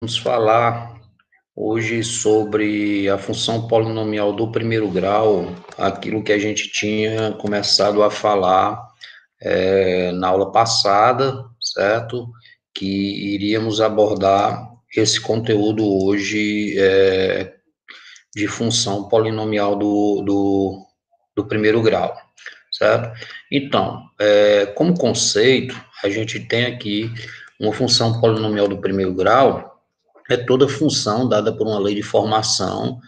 Vamos falar hoje sobre a função polinomial do primeiro grau, aquilo que a gente tinha começado a falar na aula passada, certo? Que iríamos abordar esse conteúdo hoje de função polinomial do primeiro grau, certo? Então, como conceito, a gente tem aqui uma função polinomial do primeiro grau, é toda função dada por uma lei de formação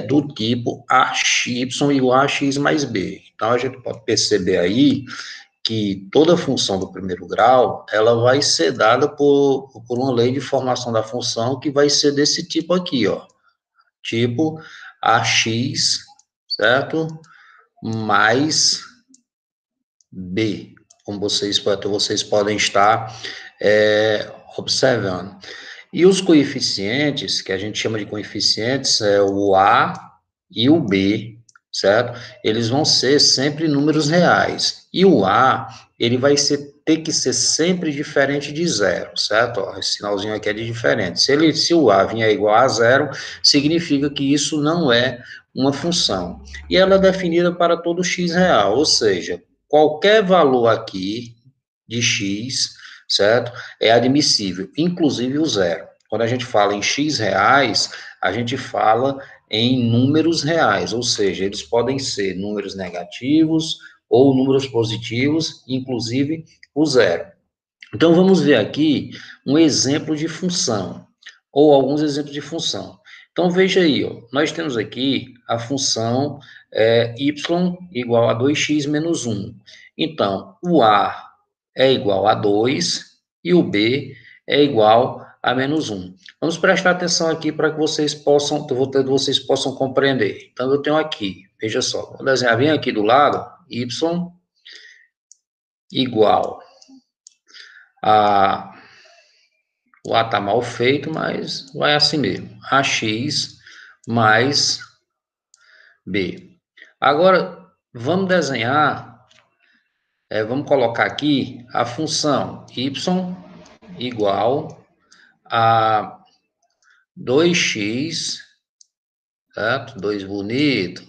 do tipo ax igual a x mais b. Então, a gente pode perceber aí que toda função do primeiro grau, ela vai ser dada por uma lei de formação da função que vai ser desse tipo aqui, ó. Tipo ax, certo? Mais b, como vocês podem estar observando. E os coeficientes, que a gente chama de coeficientes, é o A e o B, certo? Eles vão ser sempre números reais. E o A, ele vai ter que ser sempre diferente de zero, certo? Ó, esse sinalzinho aqui é de diferente. Se o A vier igual a zero, significa que isso não é uma função. E ela é definida para todo x real, ou seja, qualquer valor aqui de x, certo? É admissível, inclusive o zero. Quando a gente fala em x reais, a gente fala em números reais, ou seja, eles podem ser números negativos ou números positivos, inclusive o zero. Então, vamos ver aqui um exemplo de função, ou alguns exemplos de função. Então, veja aí, ó, nós temos aqui a função y igual a 2x menos 1. Então, o A é igual a 2 e o B é igual a menos 1. Vamos prestar atenção aqui para que vocês possam compreender. Então, eu tenho aqui, veja só, vou desenhar bem aqui do lado, y igual a... O A está mal feito, mas vai assim mesmo. AX mais B. Agora, vamos desenhar, vamos colocar aqui a função y igual a 2x, certo? 2 bonito,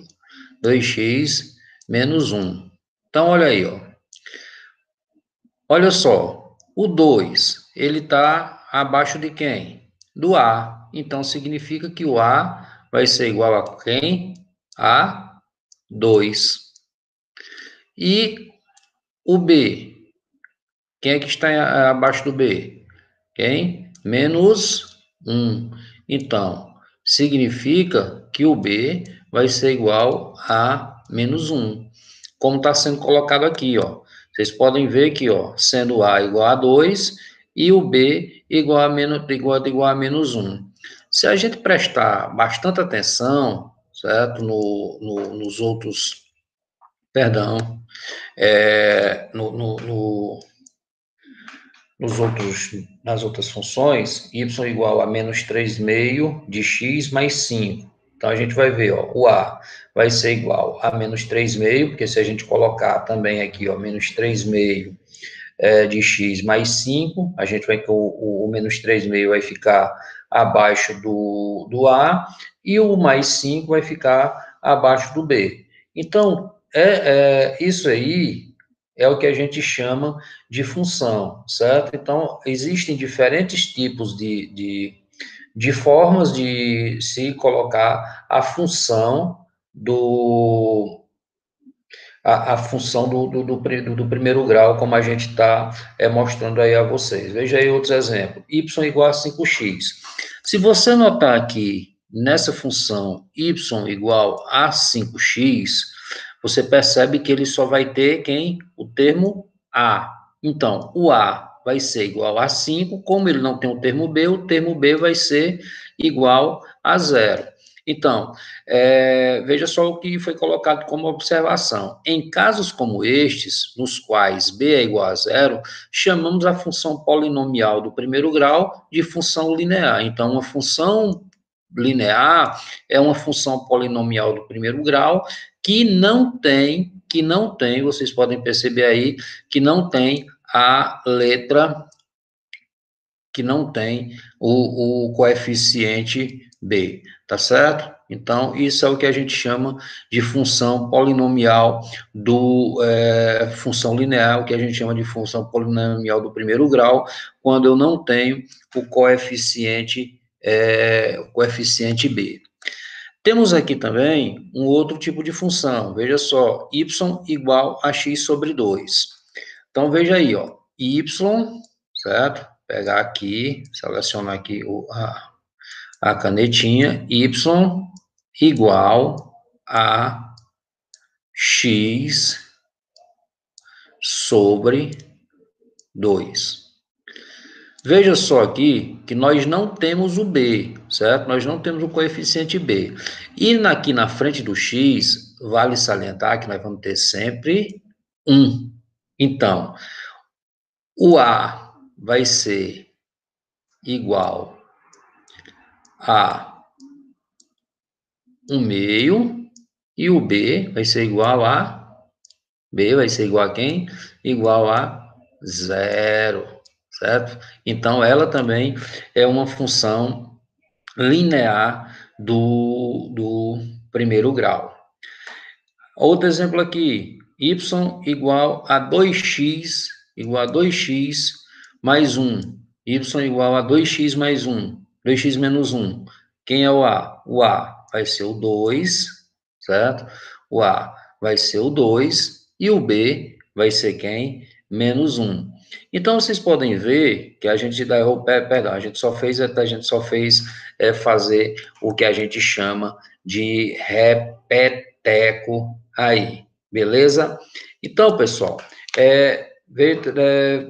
2x menos 1. Então, olha aí, ó. Olha só, o 2, ele está abaixo de quem? Do A. Então, significa que o A vai ser igual a quem? A 2. E o B? Quem é que está abaixo do B? Quem? Menos 1. Então, significa que o B vai ser igual a menos 1. Como está sendo colocado aqui, ó. Vocês podem ver que, ó, sendo A igual a 2 e o B igual a menos 1. Se a gente prestar bastante atenção, certo, nos outros, perdão, nas outras funções, y igual a menos 3,5 de x mais 5. Então, a gente vai ver, ó, o A vai ser igual a menos 3,5, porque se a gente colocar também aqui, ó, menos 3,5 de x mais 5, a gente vai, o menos 3,5 vai ficar abaixo do A, e o mais 5 vai ficar abaixo do B. Então, isso aí é o que a gente chama de função, certo? Então, existem diferentes tipos de formas de se colocar a função a função do primeiro grau, como a gente está mostrando aí a vocês. Veja aí outros exemplos. Y igual a 5x. Se você notar aqui, nessa função y igual a 5x, você percebe que ele só vai ter quem? O termo a. Então, o a vai ser igual a 5, como ele não tem o termo b vai ser igual a zero. Então, veja só o que foi colocado como observação. Em casos como estes, nos quais b é igual a zero, chamamos a função polinomial do primeiro grau de função linear. Então, uma função linear é uma função polinomial do primeiro grau que não tem, vocês podem perceber aí, que não tem a letra que não tem o coeficiente b, tá certo? Então, isso é o que a gente chama de função polinomial função linear, o que a gente chama de função polinomial do primeiro grau, quando eu não tenho o coeficiente b. Temos aqui também um outro tipo de função, veja só, y igual a x sobre 2. Então, veja aí, ó, y, certo? Pegar aqui, selecionar aqui a canetinha, y igual a x sobre 2. Veja só aqui que nós não temos o b, certo? Nós não temos o coeficiente b. E aqui na frente do x, vale salientar que nós vamos ter sempre 1. Então, o a vai ser igual a 1/2 e o b vai ser igual a... b vai ser igual a quem? Igual a 0, certo? Então, ela também é uma função linear do primeiro grau. Outro exemplo aqui, y igual a 2x mais 1. Y igual a 2x mais 1. 2x menos 1. Quem é o a? O a vai ser o 2, certo? O a vai ser o 2 e o b vai ser quem? Menos 1. Então, vocês podem ver que a gente a gente só fez fazer o que a gente chama de repeteco aí, beleza? Então, pessoal,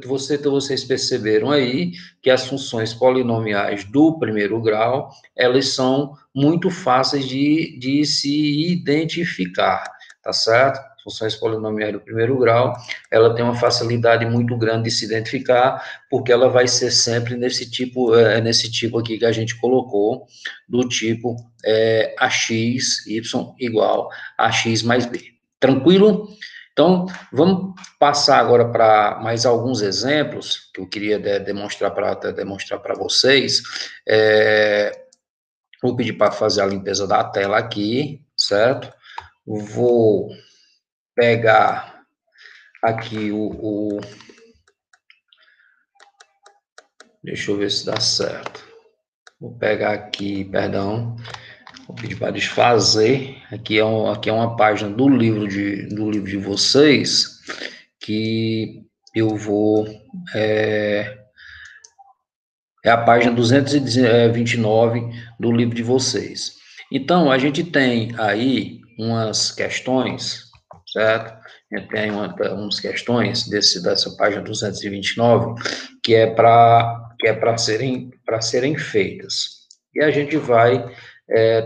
vocês perceberam aí que as funções polinomiais do primeiro grau, elas são muito fáceis de se identificar, tá certo? Funções polinomiais do primeiro grau, ela tem uma facilidade muito grande de se identificar, porque ela vai ser sempre nesse tipo aqui que a gente colocou, do tipo ax, y igual a x mais b. Tranquilo? Então, vamos passar agora para mais alguns exemplos que eu queria demonstrar para vocês. Vou pedir para fazer a limpeza da tela aqui, certo? Vou pegar aqui deixa eu ver se dá certo. Vou pegar aqui, perdão, vou pedir para desfazer. Aqui é uma página do livro de vocês, que eu vou... É a página 229 do livro de vocês. Então, a gente tem aí umas questões, certo? A gente tem umas questões dessa página 229, que é para serem feitas. E a gente vai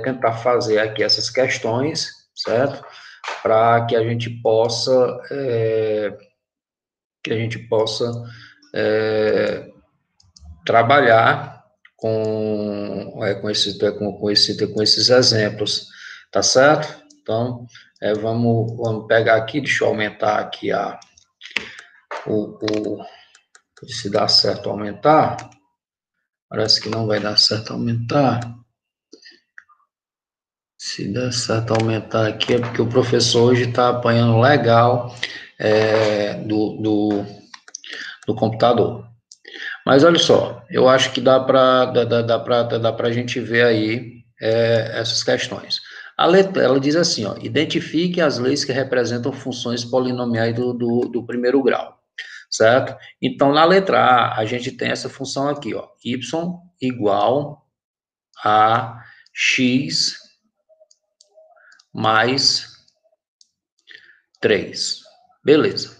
tentar fazer aqui essas questões, certo? Para que a gente possa trabalhar com esses exemplos, tá certo? Então, vamos pegar aqui, deixa eu aumentar aqui se dá certo aumentar. Parece que não vai dar certo aumentar. Se der certo aumentar aqui, é porque o professor hoje está apanhando legal do computador. Mas olha só, eu acho que dá para a gente ver aí essas questões. A letra, ela diz assim, ó, identifique as leis que representam funções polinomiais do primeiro grau, certo? Então, na letra A gente tem essa função aqui, ó, y igual a x mais 3. Beleza.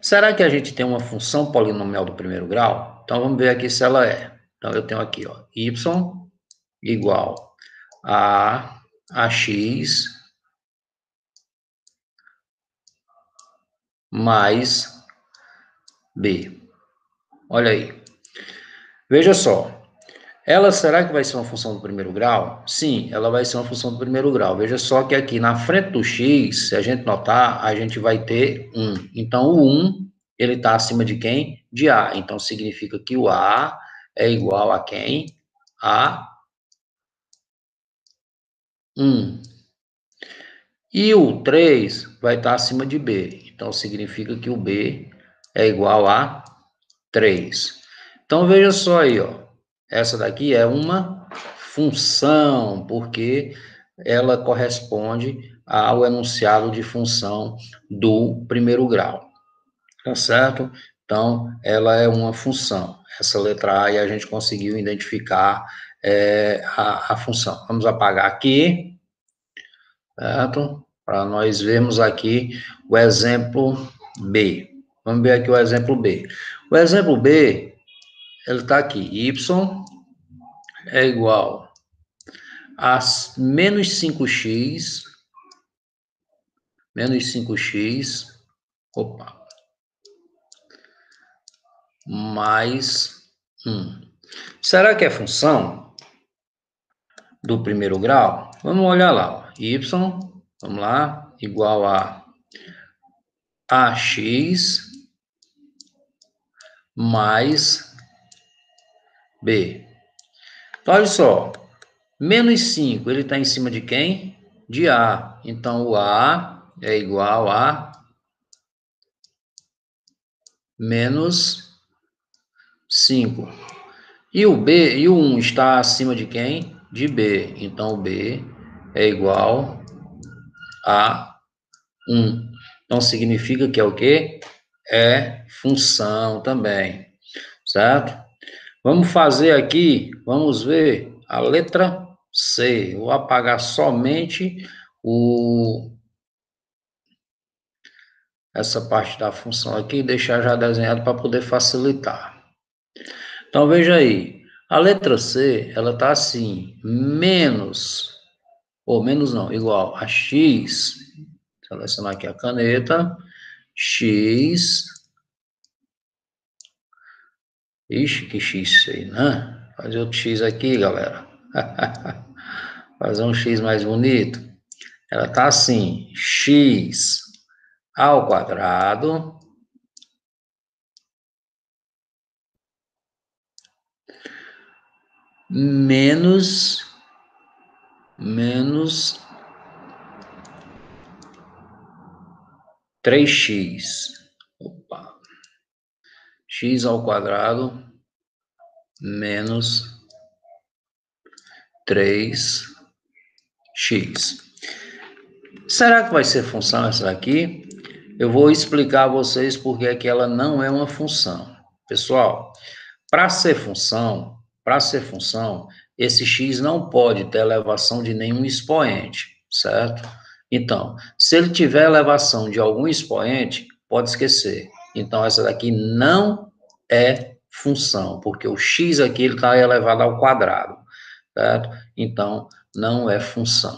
Será que a gente tem uma função polinomial do primeiro grau? Então, vamos ver aqui se ela é. Então, eu tenho aqui, ó, y igual a x mais b. Olha aí. Veja só. Será que vai ser uma função do primeiro grau? Sim, ela vai ser uma função do primeiro grau. Veja só que aqui na frente do x, se a gente notar, a gente vai ter 1. Então, o 1, ele está acima de quem? De a. Então, significa que o a é igual a quem? A 1. E o 3 vai estar acima de B. Então, significa que o B é igual a 3. Então, veja só aí, ó. Essa daqui é uma função, porque ela corresponde ao enunciado de função do primeiro grau, tá certo? Então, ela é uma função. Essa letra A e a gente conseguiu identificar a função. Vamos apagar aqui, certo? Para nós vermos aqui o exemplo B. Vamos ver aqui o exemplo B. O exemplo B, ele está aqui. Y é igual a menos 5x, opa, mais 1. Será que é função do primeiro grau? Vamos olhar lá. Ó. Y, vamos lá, igual a ax mais b. Então, olha só, menos 5, ele está em cima de quem? De A. Então, o A é igual a menos 5. E o B, e o 1 está acima de quem? De B. Então, o B é igual a 1. Então, significa que é o quê? É função também, certo? Vamos fazer aqui, vamos ver a letra C. Vou apagar somente essa parte da função aqui e deixar já desenhado para poder facilitar. Então, veja aí, a letra C, ela está assim, menos não, igual a x, selecionar aqui a caneta, x, ixi, que x isso aí, né? Fazer outro x aqui, galera. Fazer um x mais bonito. Ela está assim, x ao quadrado menos 3x. Opa. X ao quadrado menos 3x. Será que vai ser função essa daqui? Eu vou explicar a vocês porque é que ela não é uma função. Pessoal, para ser função, esse x não pode ter elevação de nenhum expoente, certo? Então, se ele tiver elevação de algum expoente, pode esquecer. Então, essa daqui não é função, porque o x aqui está elevado ao quadrado, certo? Então, não é função,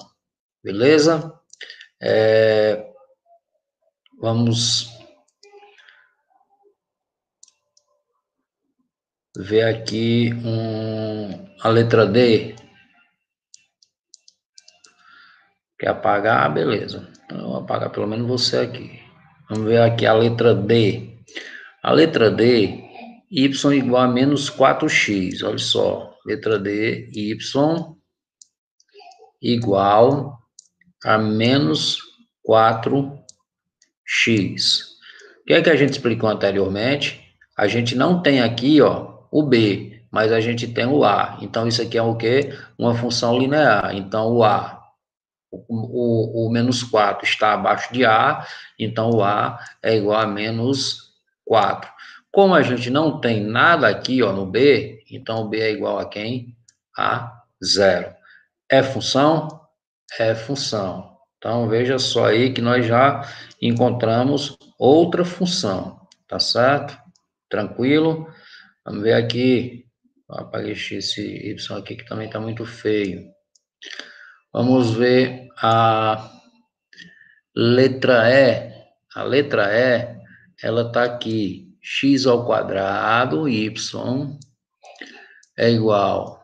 beleza? Vamos ver aqui a letra D. Quer apagar? Beleza. Então, eu vou apagar pelo menos você aqui. Vamos ver aqui a letra D. A letra D, y igual a menos 4x. Olha só. Letra D, y igual a menos 4x. O que é que a gente explicou anteriormente? A gente não tem aqui, ó, o B, mas a gente tem o A. Então, isso aqui é o quê? Uma função linear. Então, o A, o menos 4 está abaixo de A, então o A é igual a menos 4. Como a gente não tem nada aqui, ó, no B, então o B é igual a quem? A zero. É função? É função. Então, veja só aí que nós já encontramos outra função, tá certo? Tranquilo? Vamos ver aqui. Vou apagar esse Y aqui que também está muito feio. Vamos ver a letra E. A letra E, ela está aqui. X ao quadrado, Y, é igual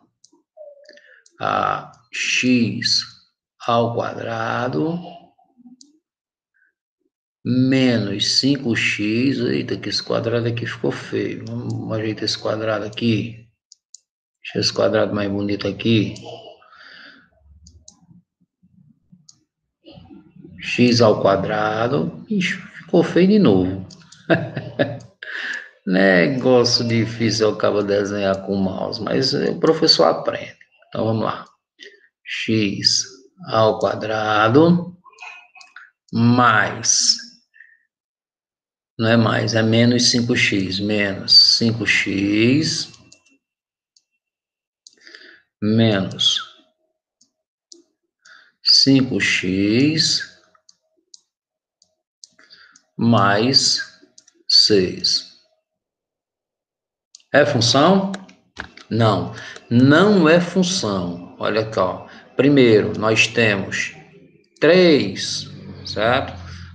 a X ao quadrado menos 5x. Eita, que esse quadrado aqui ficou feio. Vamos ajeitar esse quadrado aqui. Deixa esse quadrado mais bonito aqui. X ao quadrado. Ixi, ficou feio de novo. Negócio difícil eu acabo de desenhar com o mouse, mas o professor aprende. Então vamos lá. X ao quadrado mais, não é mais, é menos 5x, menos 5x menos 5x mais 6. É função? Não, não é função. Olha aqui, ó. Primeiro, nós temos 3, certo?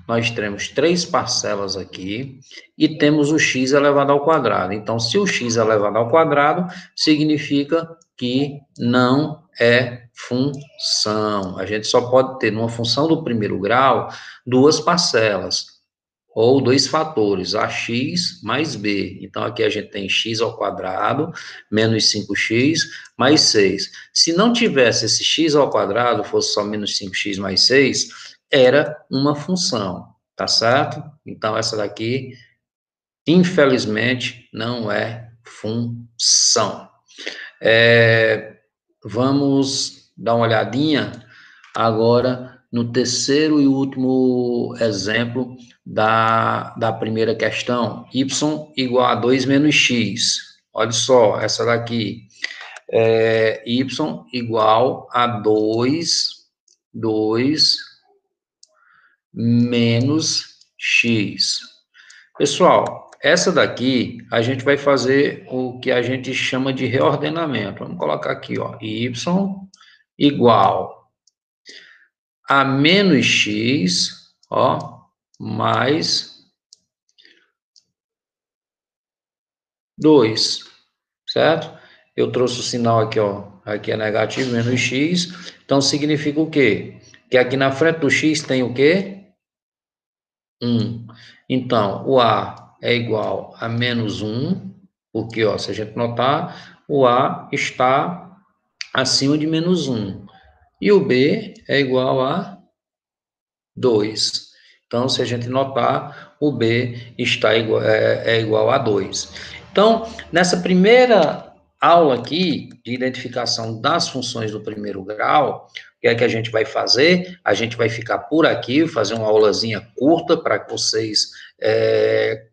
Nós temos 3 parcelas aqui e temos o x elevado ao quadrado. Então, se o x elevado ao quadrado, significa que não é função. A gente só pode ter, numa função do primeiro grau, 2 parcelas, ou 2 fatores, ax mais b. Então, aqui a gente tem x ao quadrado, menos 5x, mais 6. Se não tivesse esse x ao quadrado, fosse só menos 5x mais 6, era uma função, tá certo? Então, essa daqui, infelizmente, não é função. Vamos dar uma olhadinha agora no terceiro e último exemplo da primeira questão, y igual a 2 menos x. Olha só, essa daqui é y igual a 2 menos x. Pessoal, essa daqui a gente vai fazer o que a gente chama de reordenamento. Vamos colocar aqui, ó, y igual a menos x, ó, mais 2, certo? Eu trouxe o sinal aqui, ó, aqui é negativo, menos x, então significa o quê? Que aqui na frente do x tem o quê? 1. Então, o A é igual a menos 1, porque, ó, se a gente notar, o A está acima de menos 1. E o B é igual a 2. Então, se a gente notar, o B é igual a 2. Então, nessa primeira aula aqui, de identificação das funções do primeiro grau, o que é que a gente vai fazer? A gente vai ficar por aqui, fazer uma aulazinha curta para que vocês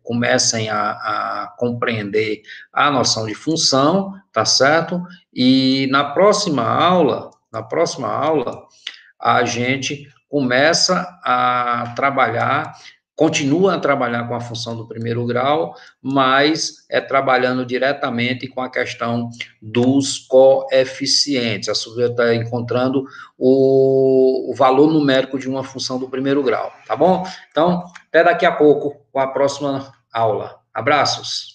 comecem a compreender a noção de função, tá certo? E na próxima aula, a gente começa a trabalhar, continua a trabalhar com a função do primeiro grau, mas trabalhando diretamente com a questão dos coeficientes. A Silvia está encontrando o valor numérico de uma função do primeiro grau, tá bom? Então, até daqui a pouco, com a próxima aula. Abraços!